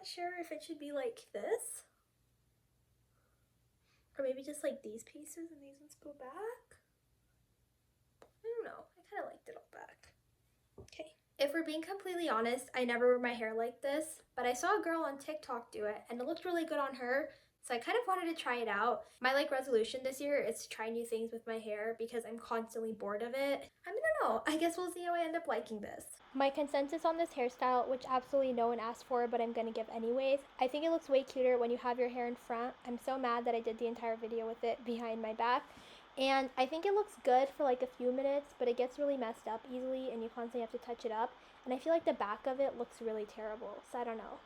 not sure if it should be like this. Or maybe just like these pieces and these ones go back. I don't know. I kind of liked it all back. Okay. If we're being completely honest, I never wear my hair like this, but I saw a girl on TikTok do it and it looked really good on her. So I kind of wanted to try it out. My resolution this year is to try new things with my hair because I'm constantly bored of it. I don't know. I guess we'll see how I end up liking this. My consensus on this hairstyle, which absolutely no one asked for, but I'm gonna give anyways. I think it looks way cuter when you have your hair in front. I'm so mad that I did the entire video with it behind my back. And I think it looks good for like a few minutes, but it gets really messed up easily and you constantly have to touch it up. And I feel like the back of it looks really terrible, so I don't know.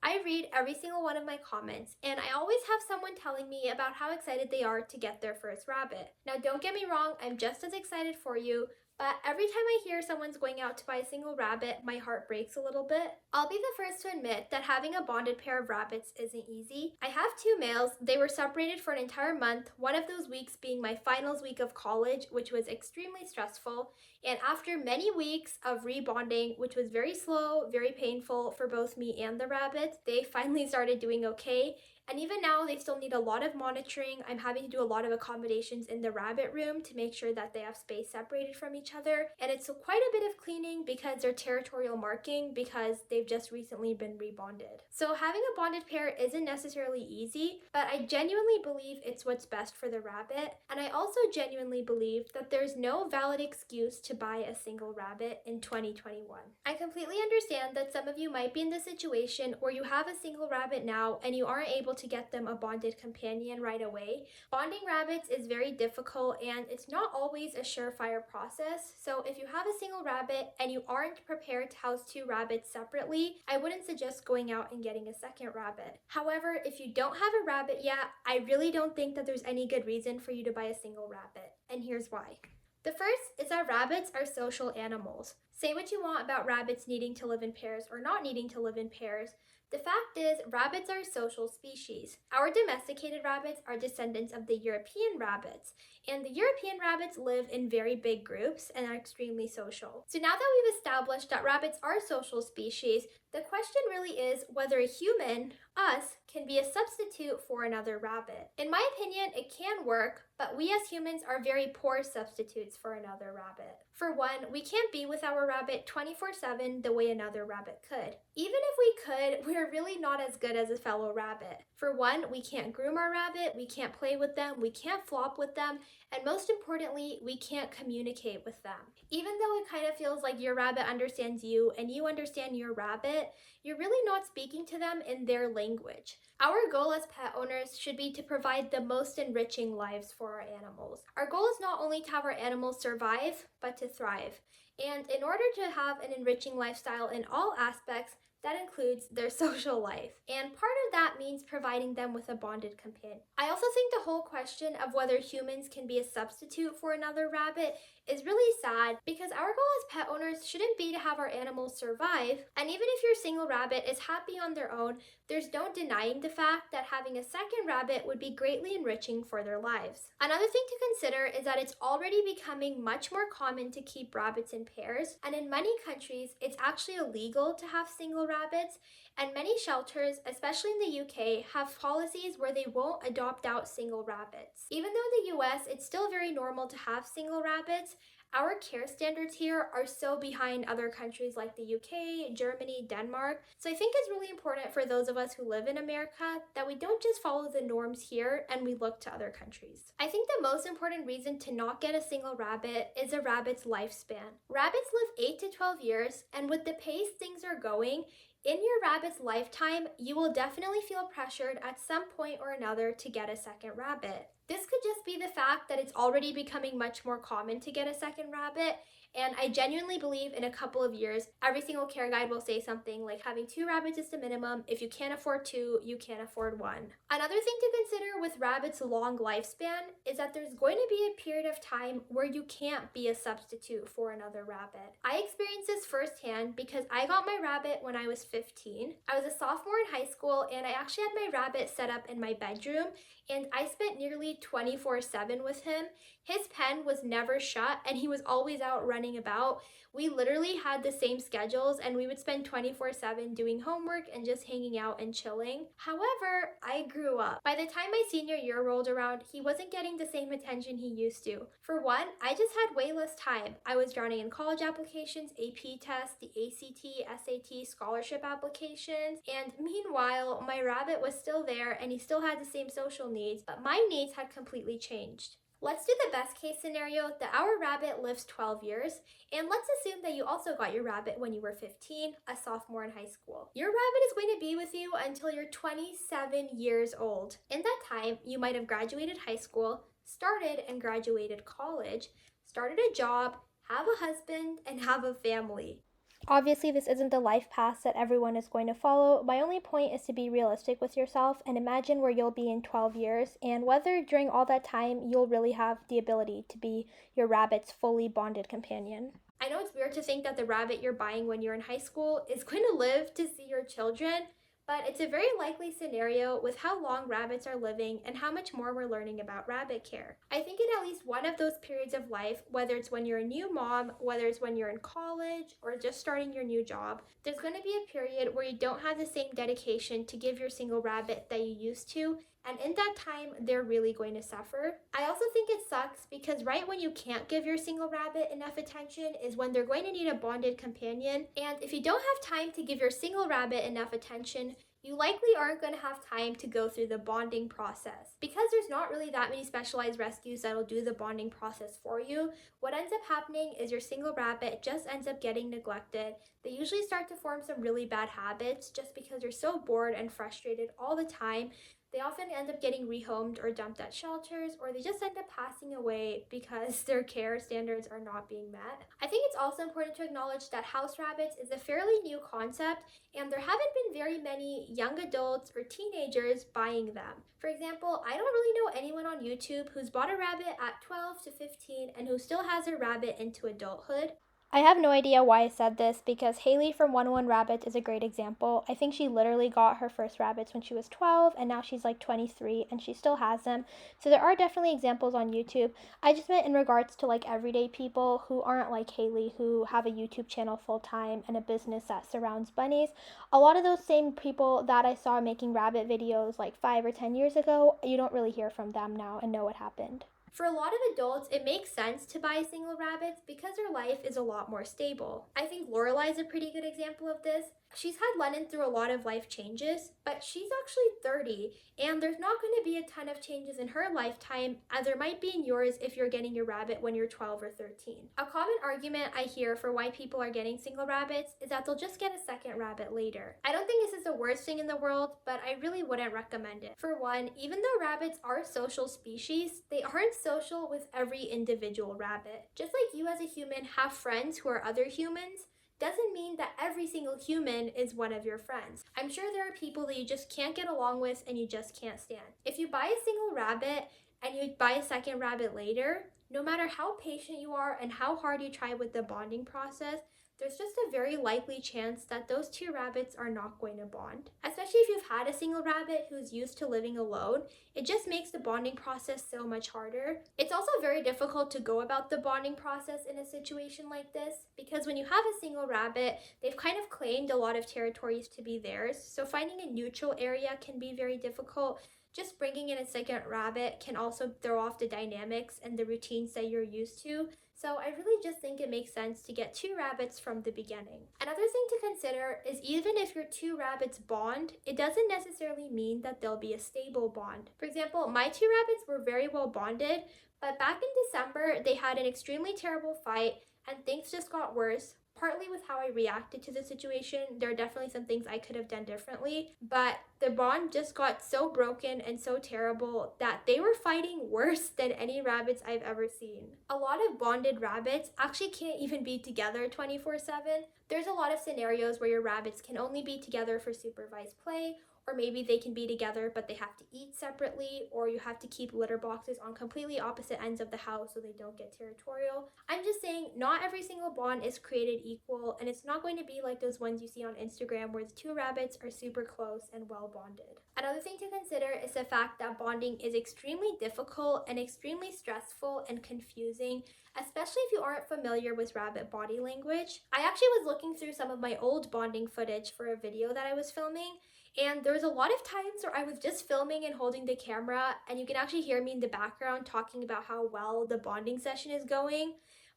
I read every single one of my comments, and I always have someone telling me about how excited they are to get their first rabbit. Now, don't get me wrong, I'm just as excited for you, but every time I hear someone's going out to buy a single rabbit, my heart breaks a little bit. I'll be the first to admit that having a bonded pair of rabbits isn't easy. I have 2 males. They were separated for an entire month, one of those weeks being my finals week of college, which was extremely stressful. And after many weeks of rebonding, which was very slow, very painful for both me and the rabbits, they finally started doing okay. And even now, they still need a lot of monitoring. I'm having to do a lot of accommodations in the rabbit room to make sure that they have space separated from each other. And it's quite a bit of cleaning because they're territorial marking because they've just recently been rebonded. So having a bonded pair isn't necessarily easy, but I genuinely believe it's what's best for the rabbit. And I also genuinely believe that there's no valid excuse to buy a single rabbit in 2021. I completely understand that some of you might be in the situation where you have a single rabbit now and you aren't able to get them a bonded companion right away. Bonding rabbits is very difficult and it's not always a surefire process. So if you have a single rabbit and you aren't prepared to house 2 rabbits separately, I wouldn't suggest going out and getting a second rabbit. However, if you don't have a rabbit yet, I really don't think that there's any good reason for you to buy a single rabbit. And here's why. The first is that rabbits are social animals. Say what you want about rabbits needing to live in pairs or not needing to live in pairs. The fact is, rabbits are a social species. Our domesticated rabbits are descendants of the European rabbits, and the European rabbits live in very big groups and are extremely social. So now that we've established that rabbits are social species, the question really is whether a human, us, can be a substitute for another rabbit. In my opinion, it can work, but we as humans are very poor substitutes for another rabbit. For one, we can't be with our rabbit 24/7 the way another rabbit could. Even if we could, we're really not as good as a fellow rabbit. For one, we can't groom our rabbit, we can't play with them, we can't flop with them, and most importantly, we can't communicate with them. Even though it kind of feels like your rabbit understands you and you understand your rabbit, you're really not speaking to them in their language. Our goal as pet owners should be to provide the most enriching lives for our animals. Our goal is not only to have our animals survive, but to thrive. And in order to have an enriching lifestyle in all aspects, that includes their social life. And part of that means providing them with a bonded companion. I also think the whole question of whether humans can be a substitute for another rabbit is really sad because our goal as pet owners shouldn't be to have our animals survive. And even if your single rabbit is happy on their own, there's no denying the fact that having a second rabbit would be greatly enriching for their lives. Another thing to consider is that it's already becoming much more common to keep rabbits in pairs, and in many countries, it's actually illegal to have single rabbits, and many shelters, especially in the UK, have policies where they won't adopt out single rabbits. Even though in the US, it's still very normal to have single rabbits, our care standards here are so behind other countries like the UK, Germany, Denmark. So I think it's really important for those of us who live in America that we don't just follow the norms here and we look to other countries. I think the most important reason to not get a single rabbit is a rabbit's lifespan. Rabbits live 8 to 12 years, and with the pace things are going, in your rabbit's lifetime, you will definitely feel pressured at some point or another to get a second rabbit. This could just be the fact that it's already becoming much more common to get a second rabbit, and I genuinely believe in a couple of years, every single care guide will say something like having 2 rabbits is the minimum. If you can't afford 2, you can't afford 1. Another thing to consider with rabbits' long lifespan is that there's going to be a period of time where you can't be a substitute for another rabbit. I experienced this firsthand because I got my rabbit when I was 15. I was a sophomore in high school and I actually had my rabbit set up in my bedroom, and I spent nearly literally 24/7 with him. His pen was never shut and he was always out running about. We literally had the same schedules and we would spend 24/7 doing homework and just hanging out and chilling. However, I grew up. By the time my senior year rolled around, he wasn't getting the same attention he used to. For one, I just had way less time. I was drowning in college applications, AP tests, the ACT, SAT, scholarship applications, and meanwhile, my rabbit was still there and he still had the same social needs, but my needs had completely changed. Let's do the best case scenario that our rabbit lives 12 years, and let's assume that you also got your rabbit when you were 15, a sophomore in high school. Your rabbit is going to be with you until you're 27 years old. In that time, you might have graduated high school, started and graduated college, started a job, have a husband, and have a family. Obviously, this isn't the life path that everyone is going to follow. My only point is to be realistic with yourself and imagine where you'll be in 12 years and whether during all that time you'll really have the ability to be your rabbit's fully bonded companion. I know it's weird to think that the rabbit you're buying when you're in high school is going to live to see your children, but it's a very likely scenario with how long rabbits are living and how much more we're learning about rabbit care. I think in at least one of those periods of life, whether it's when you're a new mom, whether it's when you're in college, or just starting your new job, there's going to be a period where you don't have the same dedication to give your single rabbit that you used to, and in that time, they're really going to suffer. I also think it sucks because right when you can't give your single rabbit enough attention is when they're going to need a bonded companion. And if you don't have time to give your single rabbit enough attention, you likely aren't going to have time to go through the bonding process. Because there's not really that many specialized rescues that'll do the bonding process for you, what ends up happening is your single rabbit just ends up getting neglected. They usually start to form some really bad habits just because they're so bored and frustrated all the time. They often end up getting rehomed or dumped at shelters, or they just end up passing away because their care standards are not being met. I think it's also important to acknowledge that house rabbits is a fairly new concept, and there haven't been very many young adults or teenagers buying them. For example, I don't really know anyone on YouTube who's bought a rabbit at 12 to 15 and who still has their rabbit into adulthood. I have no idea why I said this because Haley from 101 Rabbits is a great example. I think she literally got her first rabbits when she was 12 and now she's like 23 and she still has them. So there are definitely examples on YouTube. I just meant in regards to like everyday people who aren't like Haley, who have a YouTube channel full time and a business that surrounds bunnies. A lot of those same people that I saw making rabbit videos like 5 or 10 years ago, you don't really hear from them now and know what happened. For a lot of adults, it makes sense to buy single rabbits because their life is a lot more stable. I think Lorelai is a pretty good example of this. She's had Lennon through a lot of life changes, but she's actually 30, and there's not going to be a ton of changes in her lifetime as there might be in yours if you're getting your rabbit when you're 12 or 13. A common argument I hear for why people are getting single rabbits is that they'll just get a second rabbit later. I don't think this is the worst thing in the world, but I really wouldn't recommend it. For one, even though rabbits are social species, they aren't social with every individual rabbit. Just like you as a human have friends who are other humans, doesn't mean that every single human is one of your friends. I'm sure there are people that you just can't get along with and you just can't stand. If you buy a single rabbit and you buy a second rabbit later, no matter how patient you are and how hard you try with the bonding process, there's just a very likely chance that those two rabbits are not going to bond. Especially if you've had a single rabbit who's used to living alone, it just makes the bonding process so much harder. It's also very difficult to go about the bonding process in a situation like this because when you have a single rabbit, they've kind of claimed a lot of territories to be theirs, so finding a neutral area can be very difficult. Just bringing in a second rabbit can also throw off the dynamics and the routines that you're used to. So I really just think it makes sense to get two rabbits from the beginning. Another thing to consider is even if your two rabbits bond, it doesn't necessarily mean that they'll be a stable bond. For example, my two rabbits were very well bonded, but back in December, they had an extremely terrible fight and things just got worse. Partly with how I reacted to the situation, there are definitely some things I could have done differently, but the bond just got so broken and so terrible that they were fighting worse than any rabbits I've ever seen. A lot of bonded rabbits actually can't even be together 24/7, There's a lot of scenarios where your rabbits can only be together for supervised play, or maybe they can be together but they have to eat separately, or you have to keep litter boxes on completely opposite ends of the house so they don't get territorial. I'm just saying not every single bond is created equal, and it's not going to be like those ones you see on Instagram where the two rabbits are super close and well bonded. Another thing to consider is the fact that bonding is extremely difficult and extremely stressful and confusing, especially if you aren't familiar with rabbit body language. I actually was looking through some of my old bonding footage for a video that I was filming, and there was a lot of times where I was just filming and holding the camera, and you can actually hear me in the background talking about how well the bonding session is going.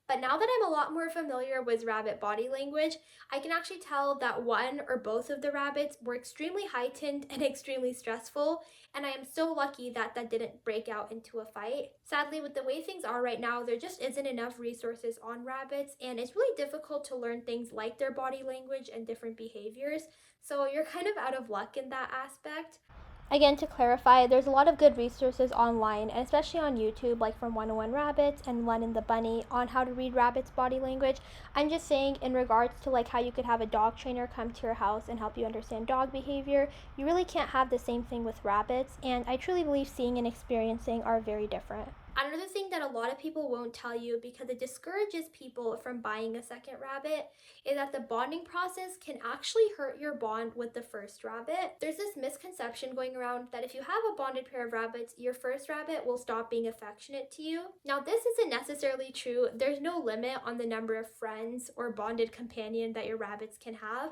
But now that I'm a lot more familiar with rabbit body language, I can actually tell that one or both of the rabbits were extremely heightened and extremely stressful, and I am so lucky that that didn't break out into a fight. Sadly, with the way things are right now, there just isn't enough resources on rabbits, and it's really difficult to learn things like their body language and different behaviors, so you're kind of out of luck in that aspect. Again, to clarify, there's a lot of good resources online, and especially on YouTube, like from 101 Rabbits and Lennon the Bunny, on how to read rabbits' body language. I'm just saying, in regards to like how you could have a dog trainer come to your house and help you understand dog behavior, you really can't have the same thing with rabbits, and I truly believe seeing and experiencing are very different. Another thing that a lot of people won't tell you, because it discourages people from buying a second rabbit, is that the bonding process can actually hurt your bond with the first rabbit. There's this misconception going around that if you have a bonded pair of rabbits, your first rabbit will stop being affectionate to you. Now, this isn't necessarily true. There's no limit on the number of friends or bonded companion that your rabbits can have.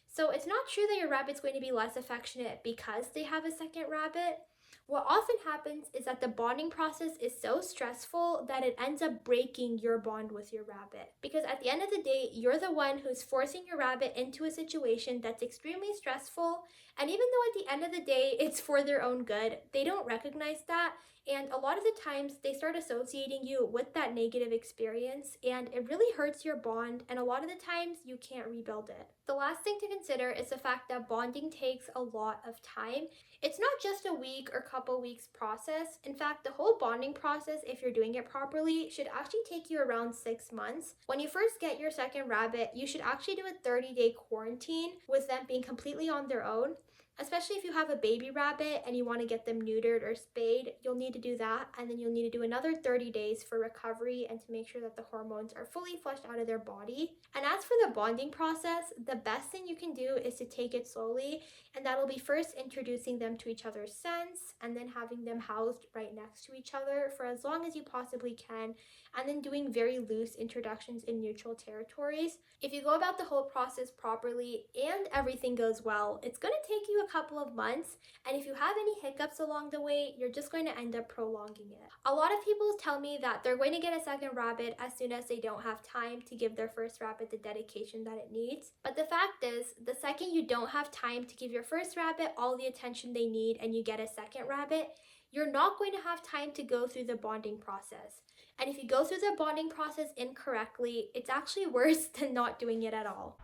So it's not true that your rabbit's going to be less affectionate because they have a second rabbit. What often happens is that the bonding process is so stressful that it ends up breaking your bond with your rabbit. Because at the end of the day, you're the one who's forcing your rabbit into a situation that's extremely stressful, and even though at the end of the day it's for their own good, they don't recognize that, and a lot of the times they start associating you with that negative experience, and it really hurts your bond, and a lot of the times you can't rebuild it. The last thing to consider is the fact that bonding takes a lot of time. It's not just a week or couple weeks process. In fact, the whole bonding process, if you're doing it properly, should actually take you around 6 months. When you first get your second rabbit, you should actually do a 30-day quarantine with them being completely on their own. Especially if you have a baby rabbit and you want to get them neutered or spayed, you'll need to do that, and then you'll need to do another 30 days for recovery and to make sure that the hormones are fully flushed out of their body. And as for the bonding process, the best thing you can do is to take it slowly, and that'll be first introducing them to each other's scents, and then having them housed right next to each other for as long as you possibly can, and then doing very loose introductions in neutral territories. If you go about the whole process properly and everything goes well, it's going to take you a couple of months, and if you have any hiccups along the way, you're just going to end up prolonging it. A lot of people tell me that they're going to get a second rabbit as soon as they don't have time to give their first rabbit the dedication that it needs. But the fact is, the second you don't have time to give your first rabbit all the attention they need and you get a second rabbit, you're not going to have time to go through the bonding process. And if you go through the bonding process incorrectly, it's actually worse than not doing it at all.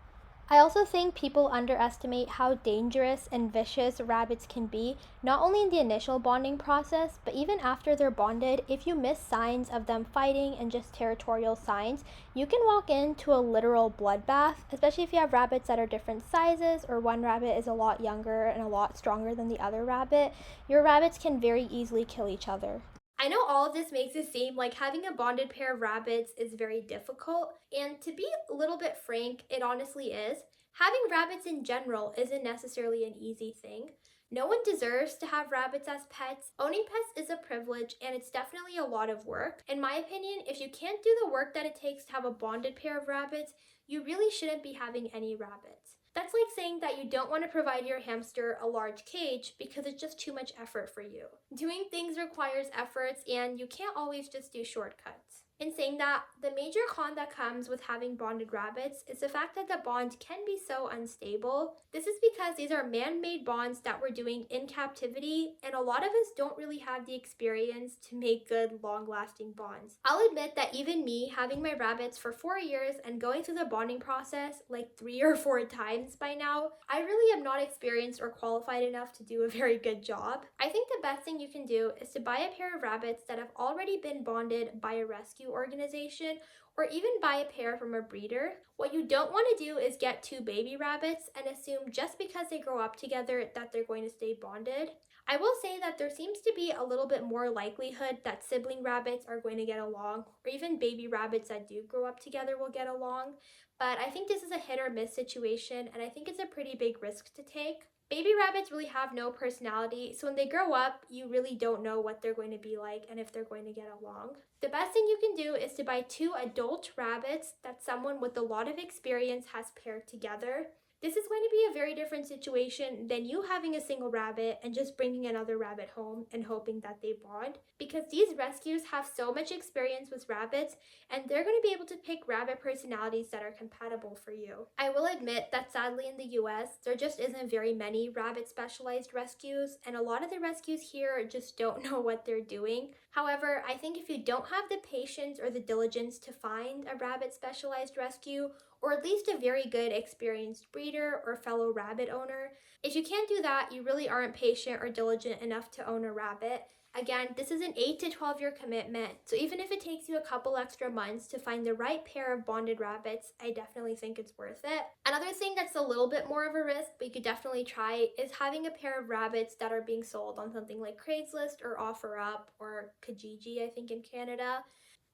I also think people underestimate how dangerous and vicious rabbits can be, not only in the initial bonding process, but even after they're bonded. If you miss signs of them fighting and just territorial signs, you can walk into a literal bloodbath, especially if you have rabbits that are different sizes, or one rabbit is a lot younger and a lot stronger than the other rabbit. Your rabbits can very easily kill each other. I know all of this makes it seem like having a bonded pair of rabbits is very difficult, and to be a little bit frank, it honestly is. Having rabbits in general isn't necessarily an easy thing. No one deserves to have rabbits as pets. Owning pets is a privilege, and it's definitely a lot of work. In my opinion, if you can't do the work that it takes to have a bonded pair of rabbits, you really shouldn't be having any rabbits. That's like saying that you don't want to provide your hamster a large cage because it's just too much effort for you. Doing things requires efforts, and you can't always just do shortcuts. In saying that, the major con that comes with having bonded rabbits is the fact that the bond can be so unstable. This is because these are man-made bonds that we're doing in captivity, and a lot of us don't really have the experience to make good, long-lasting bonds. I'll admit that even me, having my rabbits for 4 years and going through the bonding process like 3 or 4 times by now, I really am not experienced or qualified enough to do a very good job. I think the best thing you can do is to buy a pair of rabbits that have already been bonded by a rescue rescue organization, or even buy a pair from a breeder. What you don't want to do is get two baby rabbits and assume just because they grow up together that they're going to stay bonded. I will say that there seems to be a little bit more likelihood that sibling rabbits are going to get along, or even baby rabbits that do grow up together will get along. But I think this is a hit or miss situation, and I think it's a pretty big risk to take. Baby rabbits really have no personality, so when they grow up, you really don't know what they're going to be like and if they're going to get along. The best thing you can do is to buy two adult rabbits that someone with a lot of experience has paired together. This is going to be a very different situation than you having a single rabbit and just bringing another rabbit home and hoping that they bond, because these rescues have so much experience with rabbits and they're going to be able to pick rabbit personalities that are compatible for you. I will admit that sadly in the US, there just isn't very many rabbit specialized rescues, and a lot of the rescues here just don't know what they're doing. However, I think if you don't have the patience or the diligence to find a rabbit specialized rescue, or at least a very good experienced breeder or fellow rabbit owner, if you can't do that, you really aren't patient or diligent enough to own a rabbit. Again, this is an 8 to 12 year commitment, so even if it takes you a couple extra months to find the right pair of bonded rabbits, I definitely think it's worth it. Another thing that's a little bit more of a risk, but you could definitely try, is having a pair of rabbits that are being sold on something like Craigslist or OfferUp or Kijiji, I think in Canada.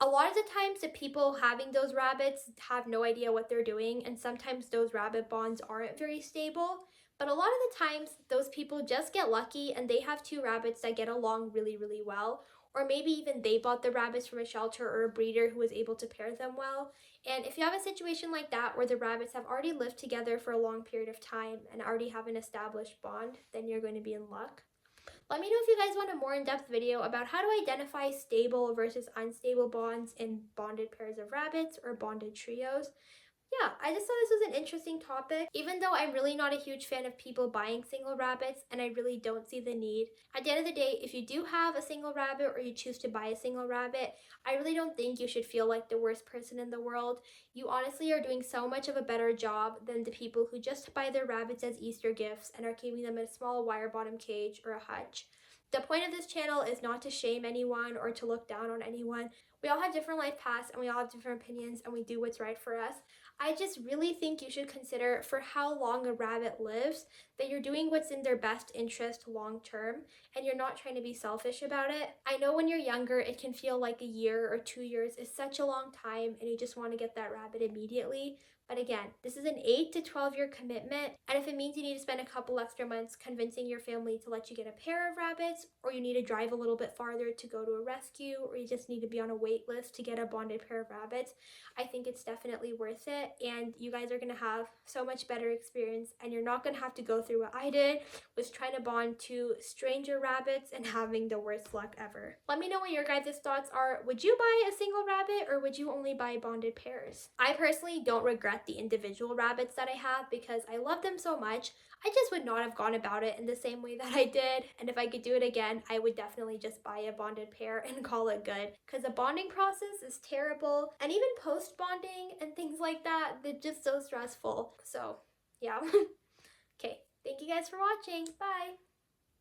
A lot of the times the people having those rabbits have no idea what they're doing, and sometimes those rabbit bonds aren't very stable. But a lot of the times those people just get lucky and they have two rabbits that get along really, really well. Or maybe even they bought the rabbits from a shelter or a breeder who was able to pair them well. And if you have a situation like that where the rabbits have already lived together for a long period of time and already have an established bond, then you're going to be in luck. Let me know if you guys want a more in-depth video about how to identify stable versus unstable bonds in bonded pairs of rabbits or bonded trios. Yeah, I just thought this was an interesting topic, even though I'm really not a huge fan of people buying single rabbits and I really don't see the need. At the end of the day, if you do have a single rabbit or you choose to buy a single rabbit, I really don't think you should feel like the worst person in the world. You honestly are doing so much of a better job than the people who just buy their rabbits as Easter gifts and are keeping them in a small wire bottom cage or a hutch. The point of this channel is not to shame anyone or to look down on anyone. We all have different life paths and we all have different opinions and we do what's right for us. I just really think you should consider for how long a rabbit lives that you're doing what's in their best interest long term and you're not trying to be selfish about it. I know when you're younger it can feel like a year or 2 years is such a long time and you just want to get that rabbit immediately. But again, this is an 8 to 12 year commitment, and if it means you need to spend a couple extra months convincing your family to let you get a pair of rabbits, or you need to drive a little bit farther to go to a rescue, or you just need to be on a wait list to get a bonded pair of rabbits, I think it's definitely worth it, and you guys are going to have so much better experience, and you're not going to have to go through what I did, was trying to bond two stranger rabbits and having the worst luck ever. Let me know what your guys' thoughts are. Would you buy a single rabbit, or would you only buy bonded pairs? I personally don't regret the individual rabbits that I have because I love them so much. I just would not have gone about it in the same way that I did, and if I could do it again, I would definitely just buy a bonded pair and call it good, because the bonding process is terrible, and even post bonding and things like that, they're just so stressful. So yeah. Okay, thank you guys for watching. Bye.